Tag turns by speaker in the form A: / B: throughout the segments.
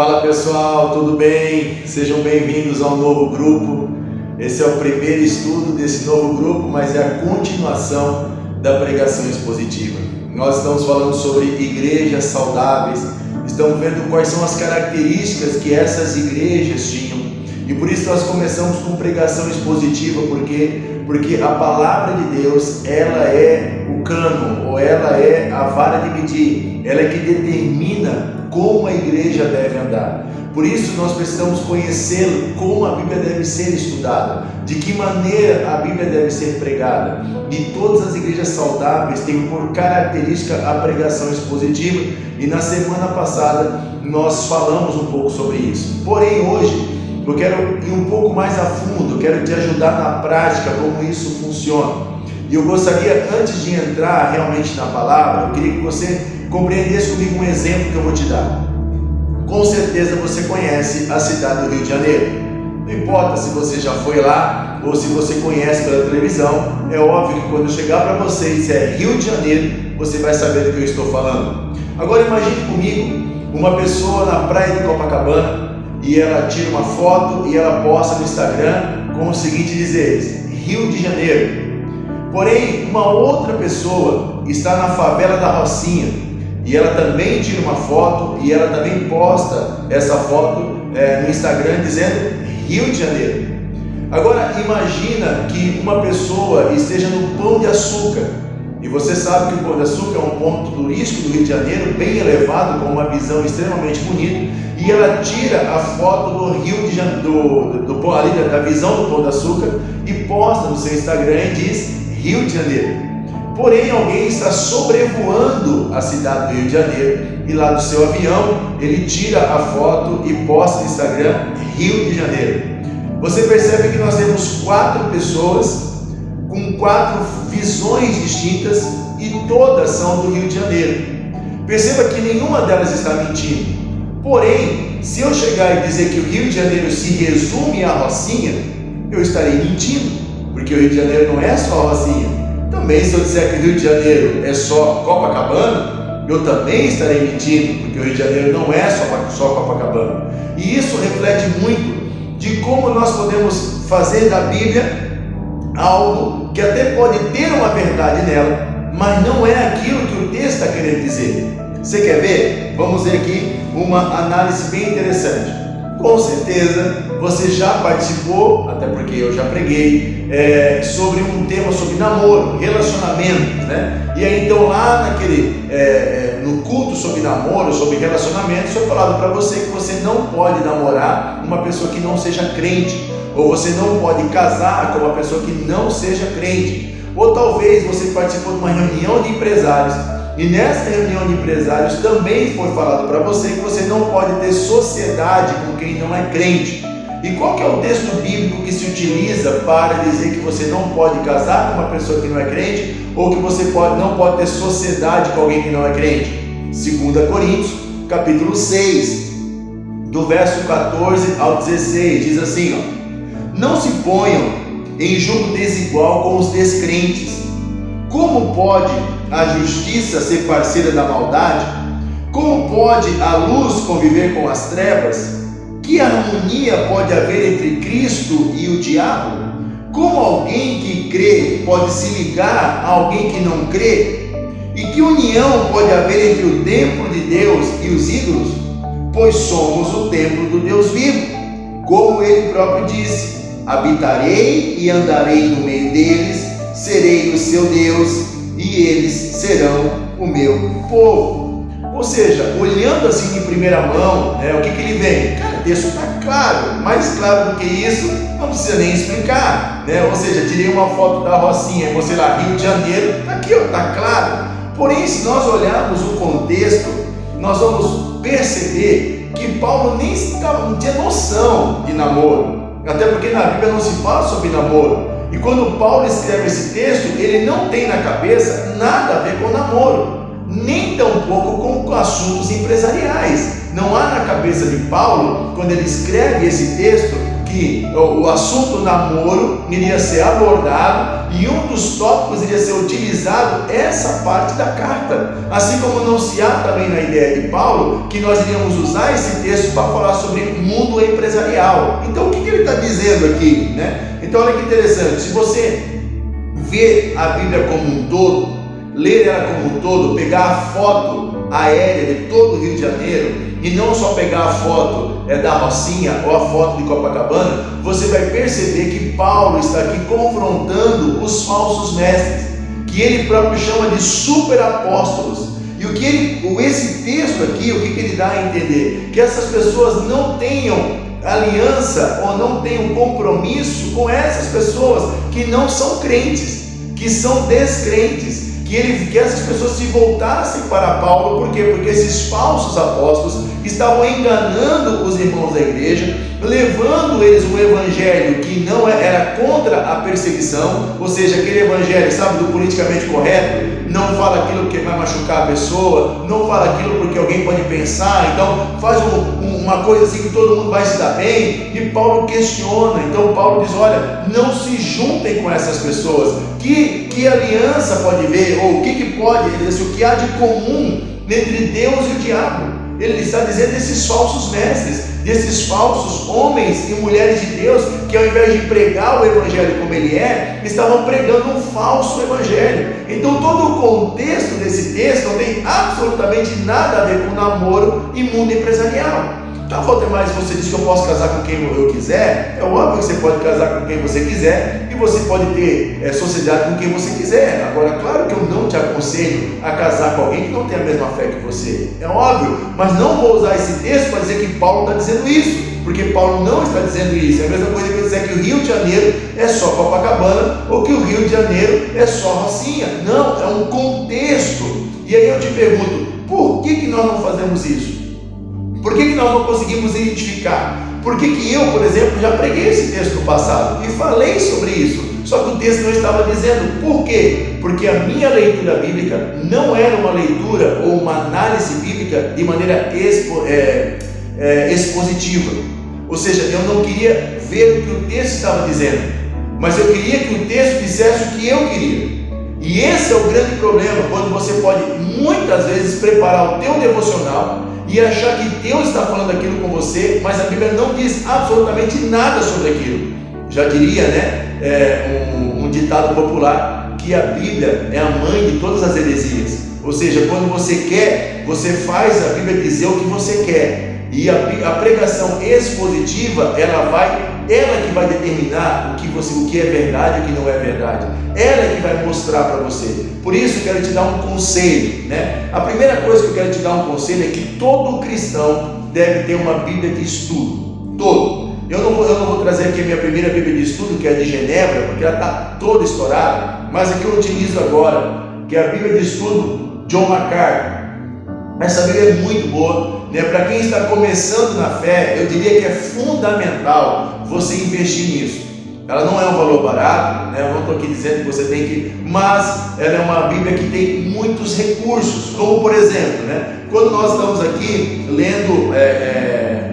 A: Fala pessoal, tudo bem? Sejam bem-vindos ao novo grupo. Esse é o primeiro estudo desse novo grupo, mas é a continuação da pregação expositiva. Nós estamos falando sobre igrejas saudáveis, estamos vendo quais são as características que essas igrejas tinham. E por isso nós começamos com pregação expositiva, porque a palavra de Deus, ela é o cano, ou ela é a vara de medir, ela é que determina como a igreja deve andar. Por isso nós precisamos conhecê-lo, como a Bíblia deve ser estudada, de que maneira a Bíblia deve ser pregada. E todas as igrejas saudáveis têm por característica a pregação expositiva, e na semana passada nós falamos um pouco sobre isso. Porém hoje eu quero ir um pouco mais a fundo, eu quero te ajudar na prática como isso funciona. E eu gostaria, antes de entrar realmente na palavra, eu queria que você compreendesse comigo um exemplo que eu vou te dar. Com certeza você conhece a cidade do Rio de Janeiro. Não importa se você já foi lá ou se você conhece pela televisão, é óbvio que quando eu chegar para você e disser Rio de Janeiro, você vai saber do que eu estou falando. Agora imagine comigo uma pessoa na praia de Copacabana e ela tira uma foto e ela posta no Instagram com o seguinte dizer: Rio de Janeiro. Porém, uma outra pessoa está na favela da Rocinha e ela também tira uma foto e ela também posta essa foto no Instagram dizendo Rio de Janeiro. Agora imagina que uma pessoa esteja no Pão de Açúcar, e você sabe que o Pão de Açúcar é um ponto turístico do Rio de Janeiro bem elevado, com uma visão extremamente bonita, e ela tira a foto do Rio de Janeiro, ali da visão do Pão de Açúcar, e posta no seu Instagram e diz Rio de Janeiro. Porém, alguém está sobrevoando a cidade do Rio de Janeiro e lá do seu avião ele tira a foto e posta no Instagram Rio de Janeiro. Você percebe que nós temos 4 pessoas com 4 visões distintas e todas são do Rio de Janeiro. Perceba que nenhuma delas está mentindo. Porém, se eu chegar e dizer que o Rio de Janeiro se resume à Rocinha, eu estarei mentindo, porque o Rio de Janeiro não é só a Rocinha. Também, se eu disser que o Rio de Janeiro é só Copacabana, eu também estarei mentindo, porque o Rio de Janeiro não é só Copacabana. E isso reflete muito de como nós podemos fazer da Bíblia algo que até pode ter uma verdade nela, mas não é aquilo que o texto está querendo dizer. Você quer ver? Vamos ver aqui uma análise bem interessante. Com certeza você já participou, até porque eu já preguei, sobre um tema sobre namoro, relacionamento, né? E aí então lá no culto sobre namoro, sobre relacionamento, foi falado para você que você não pode namorar uma pessoa que não seja crente, ou você não pode casar com uma pessoa que não seja crente. Ou talvez você participou de uma reunião de empresários, e nessa reunião de empresários também foi falado para você que você não pode ter sociedade com quem não é crente. E qual que é o texto bíblico que se utiliza para dizer que você não pode casar com uma pessoa que não é crente, ou que você não pode ter sociedade com alguém que não é crente? 2 Coríntios, capítulo 6, do verso 14 ao 16, diz assim, ó: Não se ponham em julgo desigual com os descrentes. Como pode a justiça ser parceira da maldade? Como pode a luz conviver com as trevas? Que harmonia pode haver entre Cristo e o diabo? Como alguém que crê pode se ligar a alguém que não crê? E que união pode haver entre o templo de Deus e os ídolos? Pois somos o templo do Deus vivo. Como ele próprio disse: habitarei e andarei no meio deles, serei o seu Deus e eles serão o meu povo. Ou seja, olhando assim de primeira mão, o que ele vem? Cara, o texto está claro, mais claro do que isso, não precisa nem explicar, Ou seja, tirei uma foto da Rocinha, você lá, Rio de Janeiro, está aqui, está claro. Porém, se nós olharmos o contexto, nós vamos perceber que Paulo não tinha noção de namoro, até porque na Bíblia não se fala sobre namoro. E quando Paulo escreve esse texto, ele não tem na cabeça nada a ver com namoro, nem tampouco com assuntos empresariais. Não há na cabeça de Paulo, quando ele escreve esse texto, que o assunto namoro iria ser abordado e um dos tópicos iria ser utilizado essa parte da carta. Assim como não se há também na ideia de Paulo que nós iríamos usar esse texto para falar sobre mundo empresarial. Então o que ele está dizendo aqui, né? Então olha que interessante, se você ver a Bíblia como um todo, ler ela como um todo, pegar a foto aérea de todo o Rio de Janeiro e não só pegar a foto da Rocinha ou a foto de Copacabana, você vai perceber que Paulo está aqui confrontando os falsos mestres, que ele próprio chama de super apóstolos. E esse texto aqui, o que ele dá a entender? Que essas pessoas não tenham aliança ou não tenham compromisso com essas pessoas que não são crentes, que são descrentes. Que essas pessoas se voltassem para Paulo. Por quê? Porque esses falsos apóstolos estavam enganando os irmãos da igreja, levando eles um evangelho que não era contra a perseguição, ou seja, aquele evangelho, sabe, do politicamente correto, não fala aquilo porque vai machucar a pessoa, não fala aquilo porque alguém pode pensar, então faz uma coisa assim que todo mundo vai se dar bem. E Paulo questiona. Então Paulo diz: olha, não se juntem com essas pessoas. Que aliança pode ver, ou o que pode, ele diz, o que há de comum entre Deus e o diabo? Ele está dizendo desses falsos mestres, desses falsos homens e mulheres de Deus, que ao invés de pregar o evangelho como ele é, estavam pregando um falso evangelho. Então todo o contexto desse texto não tem absolutamente nada a ver com namoro e mundo empresarial. Tá, Valdemar, você diz que eu posso casar com quem eu quiser. É óbvio que você pode casar com quem você quiser e você pode ter sociedade com quem você quiser. Agora, claro que eu não te aconselho a casar com alguém que não tem a mesma fé que você. É óbvio, mas não vou usar esse texto para dizer que Paulo está dizendo isso, porque Paulo não está dizendo isso. É a mesma coisa que eu dizer que o Rio de Janeiro é só Copacabana ou que o Rio de Janeiro é só Rocinha. Não, é um contexto. E aí eu te pergunto, por que nós não fazemos isso? Por que nós não conseguimos identificar? Por que eu, por exemplo, já preguei esse texto no passado e falei sobre isso, só que o texto não estava dizendo. Por quê? Porque a minha leitura bíblica não era uma leitura ou uma análise bíblica de maneira expositiva. Ou seja, eu não queria ver o que o texto estava dizendo, mas eu queria que o texto dissesse o que eu queria. E esse é o grande problema, quando você pode muitas vezes preparar o teu devocional e achar que Deus está falando aquilo com você, mas a Bíblia não diz absolutamente nada sobre aquilo. Já diria, um ditado popular, que a Bíblia é a mãe de todas as heresias. Ou seja, quando você quer, você faz a Bíblia dizer o que você quer. E a pregação expositiva, ela que vai determinar o que é verdade e o que não é verdade. Ela que vai mostrar para você. Por isso eu quero te dar um conselho, né? A primeira coisa que eu quero te dar um conselho é que todo cristão deve ter uma Bíblia de estudo. Todo. Eu não vou trazer aqui a minha primeira Bíblia de estudo, que é de Genebra, porque ela está toda estourada, mas a que eu utilizo agora, que é a Bíblia de estudo John MacArthur. Essa Bíblia é muito boa, né? Para quem está começando na fé, eu diria que é fundamental você investir nisso. Ela não é um valor barato, né? Eu não estou aqui dizendo que você tem que, mas ela é uma Bíblia que tem muitos recursos, como por exemplo, né? Quando nós estamos aqui lendo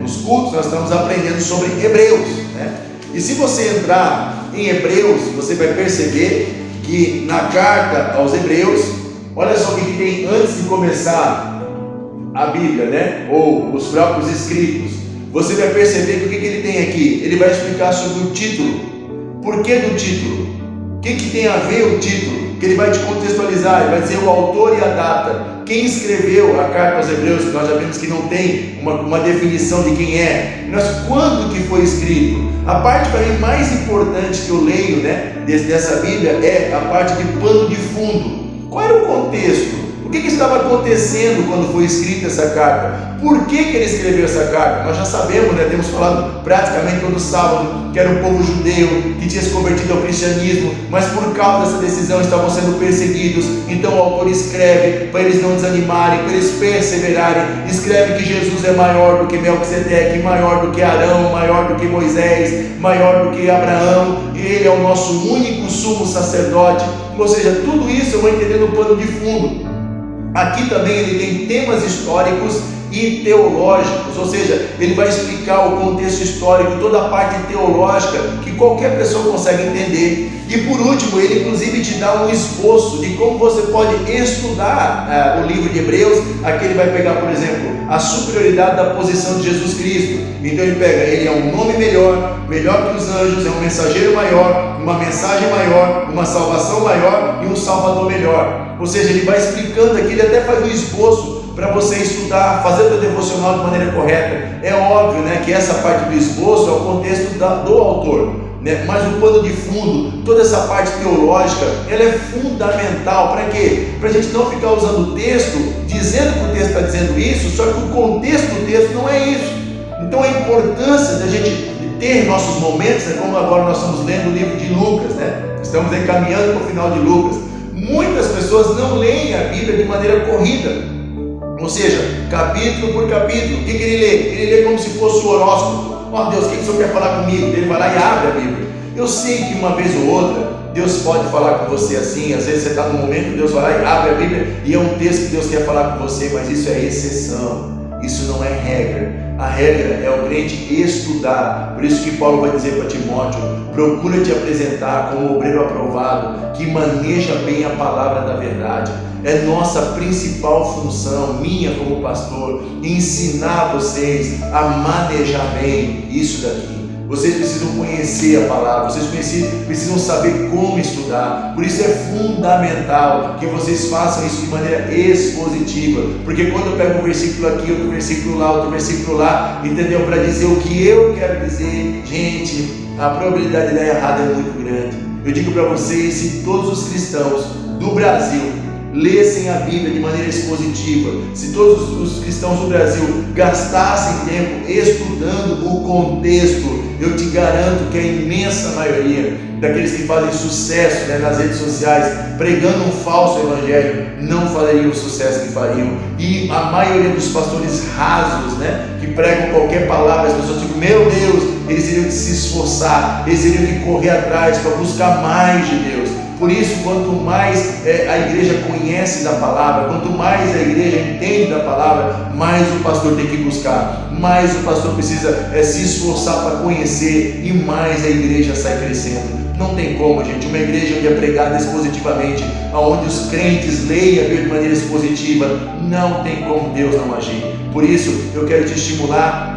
A: nos cultos, nós estamos aprendendo sobre Hebreus, né? E se você entrar em Hebreus, você vai perceber que na carta aos Hebreus, olha só o que tem antes de começar a Bíblia, né? Ou os próprios escritos. Você vai perceber que o que ele tem aqui? Ele vai explicar sobre o título. Por que do título? O que tem a ver o título? Que ele vai te contextualizar, ele vai dizer o autor e a data. Quem escreveu a carta aos Hebreus, que nós já vimos que não tem uma definição de quem é. Mas quando que foi escrito? A parte para mim mais importante que eu leio, né, dessa Bíblia é a parte de pano de fundo. Qual era o contexto? O que estava acontecendo quando foi escrita essa carta? Por que ele escreveu essa carta? Nós já sabemos, né? Temos falado praticamente todo sábado que era um povo judeu que tinha se convertido ao cristianismo, mas por causa dessa decisão estavam sendo perseguidos. Então o autor escreve para eles não desanimarem, para eles perseverarem. Escreve que Jesus é maior do que Melquisedeque, maior do que Arão, maior do que Moisés, maior do que Abraão, e ele é o nosso único sumo sacerdote. Ou seja, tudo isso eu vou entender no pano de fundo. Aqui também ele tem temas históricos e teológicos, ou seja, ele vai explicar o contexto histórico, toda a parte teológica que qualquer pessoa consegue entender. E por último, ele inclusive te dá um esboço de como você pode estudar o livro de Hebreus. Aqui ele vai pegar, por exemplo, a superioridade da posição de Jesus Cristo. Então ele pega, ele é um nome melhor que os anjos, é um mensageiro maior, uma mensagem maior, uma salvação maior e um salvador melhor. Ou seja, ele vai explicando aqui, ele até faz um esboço para você estudar, fazer o teu devocional de maneira correta. É óbvio, né, que essa parte do esboço é o contexto do autor, né? Mas o pano de fundo, toda essa parte teológica, ela é fundamental. Para quê? Para a gente não ficar usando o texto, dizendo que o texto está dizendo isso, só que o contexto do texto não é isso. Então a importância da gente ter nossos momentos, né, como agora nós estamos lendo o livro de Lucas, né? Estamos encaminhando para o final de Lucas. Muitas pessoas não leem a Bíblia de maneira corrida, ou seja, capítulo por capítulo. O que ele lê? Ele lê como se fosse o horóscopo. Ó Deus, o que o Senhor quer falar comigo? Ele vai lá e abre a Bíblia. Eu sei que uma vez ou outra Deus pode falar com você assim. Às vezes você está num momento, Deus vai lá e abre a Bíblia e é um texto que Deus quer falar com você, mas isso é exceção, isso não é regra. A regra é o crente estudar. Por isso que Paulo vai dizer para Timóteo: procura te apresentar como obreiro aprovado, que maneja bem a palavra da verdade. É nossa principal função, minha como pastor, ensinar vocês a manejar bem isso daqui. Vocês precisam conhecer a palavra, vocês precisam saber como estudar. Por isso é fundamental que vocês façam isso de maneira expositiva, porque quando eu pego um versículo aqui, outro versículo lá, entendeu? Para dizer o que eu quero dizer, gente, a probabilidade de dar errado é muito grande. Eu digo para vocês, se todos os cristãos do Brasil lessem a Bíblia de maneira expositiva, se todos os cristãos do Brasil gastassem tempo estudando o contexto, eu te garanto que a imensa maioria daqueles que fazem sucesso, né, nas redes sociais, pregando um falso evangelho, não fariam o sucesso que fariam. E a maioria dos pastores rasos, né, que pregam qualquer palavra, as pessoas ficam, meu Deus, eles teriam que se esforçar, eles teriam que correr atrás para buscar mais de Deus. Por isso, quanto mais a igreja conhece da palavra, quanto mais a igreja entende da palavra, mais o pastor tem que buscar, mais o pastor precisa se esforçar para conhecer, e mais a igreja sai crescendo. Não tem como, gente, uma igreja onde é pregada expositivamente, onde os crentes leem a Bíblia de maneira expositiva, não tem como Deus não agir. Por isso, eu quero te estimular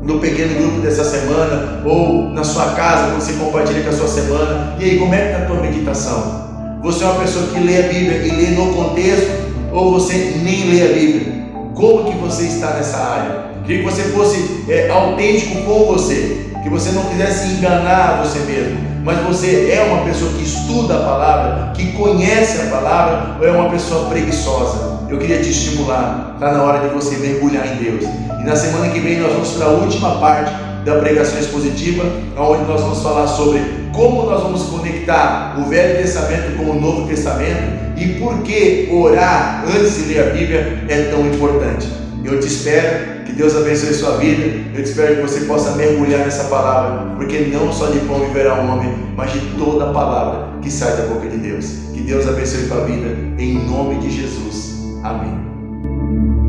A: no pequeno grupo dessa semana, ou na sua casa, quando você compartilha com a sua semana. E aí, como é que está a tua meditação? Você é uma pessoa que lê a Bíblia e lê no contexto, ou você nem lê a Bíblia? Como que você está nessa área? Queria que você fosse autêntico com você, que você não quisesse enganar você mesmo, mas você é uma pessoa que estuda a palavra, que conhece a palavra, ou é uma pessoa preguiçosa? Eu queria te estimular, está na hora de você mergulhar em Deus. E na semana que vem nós vamos para a última parte da pregação expositiva, onde nós vamos falar sobre como nós vamos conectar o Velho Testamento com o Novo Testamento e por que orar antes de ler a Bíblia é tão importante. Eu te espero, que Deus abençoe a sua vida. Eu te espero que você possa mergulhar nessa palavra, porque não só de pão viverá o homem, mas de toda a palavra que sai da boca de Deus. Que Deus abençoe a tua vida, em nome de Jesus. Amém.